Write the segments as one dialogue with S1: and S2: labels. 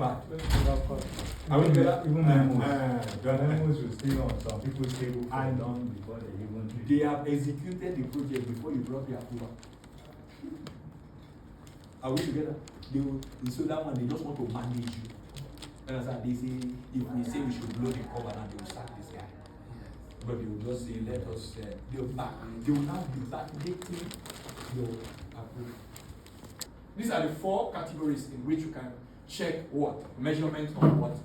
S1: Back.
S2: I mean,
S1: even memos will stay on some people's table
S2: I know.
S1: before they even.
S2: They have executed the project before you drop the approval. Are we together? So that one, they just want to manage you. Understand? They say, if we say we should blow the cover now, they will sack this guy. But they will just say, let us, they will now be backdating your approval. These are the 4 categories in which you can check what? Measurement of what?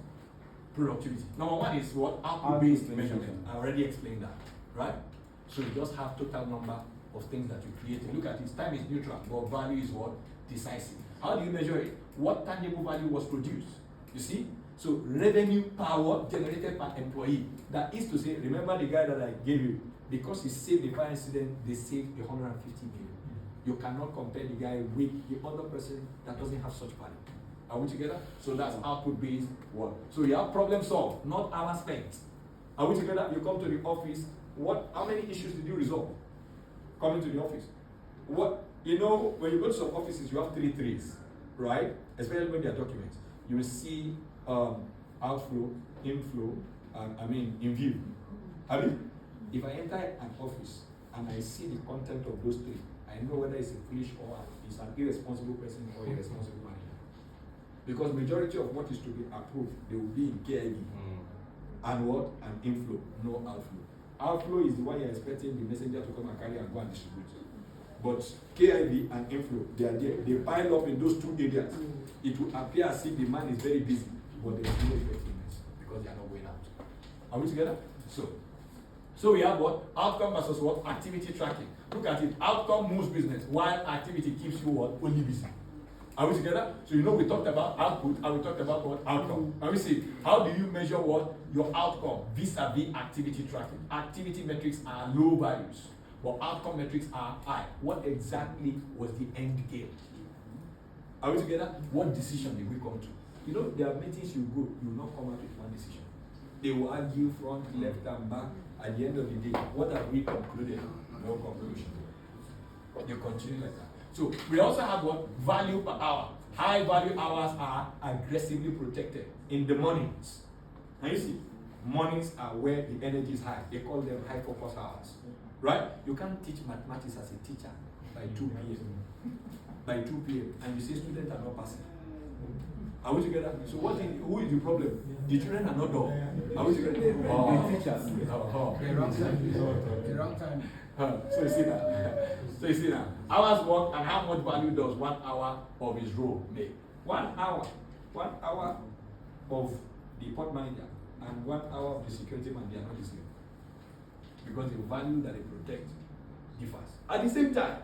S2: Productivity. Number 1 is what? Output-based measurement. I already explained that, right? So you just have total number of things that you create. Look at it. Time is neutral, but value is what? Decisive. How do you measure it? What tangible value was produced? You see? So revenue power generated per employee. That is to say, remember the guy that I gave you, because he saved the fire incident, they saved 150 million. You cannot compare the guy with the other person that doesn't have such value. Are we together? So that's output-based work. So you have problem solved, not hours spent. Are we together? You come to the office. How many issues did you resolve? Coming to the office. When you go to some offices, you have 3 threes, right? Especially when they are documents. You will see outflow, inflow, in view. If I enter an office and I see the content of those 3, I know whether it's a foolish or it's an irresponsible person or irresponsible manager. Because majority of what is to be approved, they will be in KIB. And what? An inflow, no outflow. Outflow is the one you're expecting the messenger to come and carry and go and distribute. But KIB and inflow, they are there. They pile up in those 2 areas. It will appear as if the man is very busy, but there is no effectiveness because they are not going out. Are we together? So we have what? Outcome versus what? Activity tracking. Look at it. Outcome moves business, while activity keeps you what? Only busy. Are we together? So we talked about output and we talked about what? Outcome. And we see, how do you measure what? Your outcome vis-a-vis activity tracking. Activity metrics are low values, but outcome metrics are high. What exactly was the end game? Are we together? What decision did we come to? There are meetings you go, you will not come out with one decision. They will argue front, left, and back. At the end of the day, what have we concluded? No conclusion. You continue like that. So we also have what? Value per hour. High value hours are aggressively protected in the mornings. And you see, mornings are where the energy is high. They call them high focus hours. Right? You can't teach mathematics as a teacher by 2 p.m. By 2 p.m. and you say students are not passing. Are we together? So who is the problem? The children are not dumb. Are we together?
S1: The teachers.
S3: The wrong time.
S1: So you see that. Hours work and how much value does 1 hour of his role make? 1 hour of the port manager and 1 hour of the security man, they are not the same. Because the value that they protect differs. At the same time,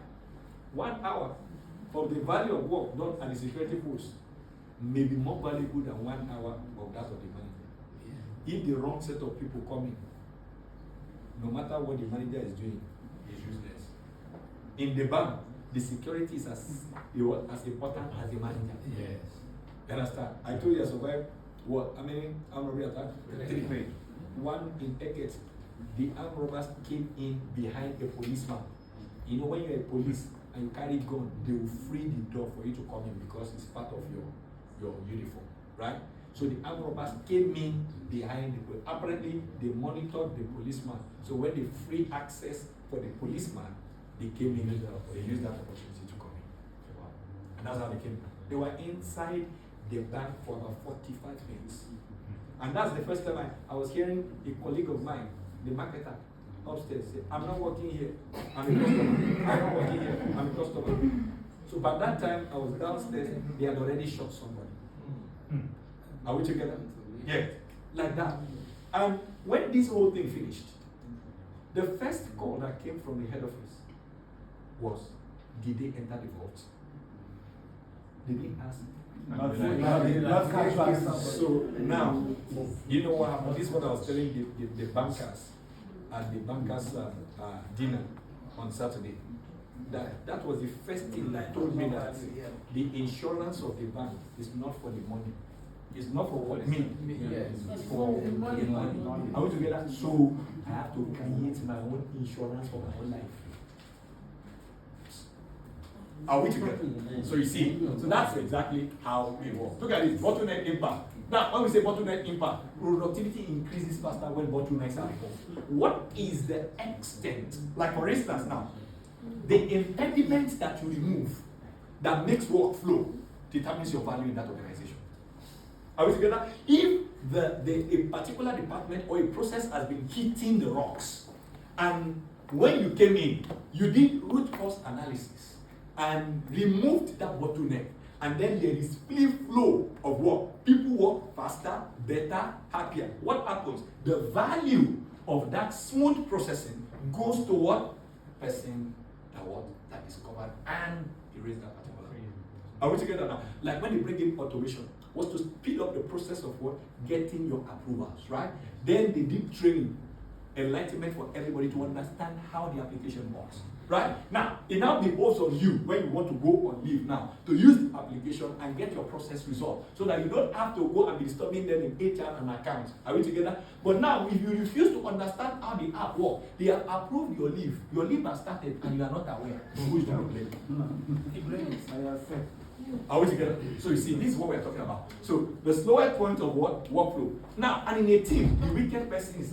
S1: 1 hour of the value of work done at the security post may be more valuable than 1 hour of that of the manager. If the wrong set of people come in, no matter what the manager is doing, is useless. In the bank, the security is as important as the manager.
S3: Yes.
S1: You understand? I told you I survived what? How many armed robbery attacks? 3. One in Eket, the armed robbers came in behind a policeman. When you're a police and you carry gun, they will free the door for you to come in because it's part of your uniform, right? So the armed robbers came in behind the police. Apparently, they monitored the policeman. So when they free access for the policeman, they came in. They used that opportunity to come in. And that's how they came. They were inside the bank for about 45 minutes. And that's the first time I was hearing a colleague of mine, the marketer, upstairs say, I'm not working here. I'm a customer. I'm not working here. I'm a customer. So by that time, I was downstairs. They had already shot somebody. Are we together? Yeah. Like that. And when this whole thing finished, the first call that came from the head office was, did they enter the vault? They didn't ask. So now, you know what happened? This is what I was telling the bankers at the bankers dinner on Saturday. That was the first thing that told me that the insurance of the bank is not for the money. It's not for what me. It's for the money. Are we together? So I have to create my own insurance for my own life.
S2: Are we together? So you see, so that's exactly how it works. Look at this, bottleneck impact. Now, when we say bottleneck impact, productivity increases faster when bottlenecks are removed. What is the extent? Like for instance now, the impediment that you remove that makes work flow determines your value in that organization. Are we together? If a particular department or a process has been hitting the rocks, and when you came in, you did root cause analysis and removed that bottleneck, and then there is free flow of work. People work faster, better, happier. What happens? The value of that smooth processing goes to what? Person that discovered and erased that particular. Are we together now? Like when they bring in automation, was to speed up the process of what? Getting your approvals, right? Then they did training, enlightenment for everybody to understand how the application works. Right? Now, it now behoves on you when you want to go on leave now to use the application and get your process resolved so that you don't have to go and be disturbing them in HR and accounts. Are we together? But now, if you refuse to understand how the app works, they have approved your leave. Your leave has started and you are not aware. Who is going to blame? Are we together? So you see, this is what we're talking about. So the slower point of what? Workflow. Now, and in a team, the weakest person is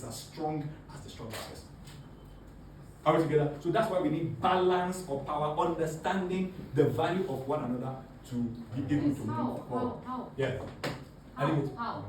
S2: as strong as the strongest person. Are we together? So that's why we need balance of power, understanding the value of one another to be able to move forward.
S3: How?
S2: Yeah.
S3: How?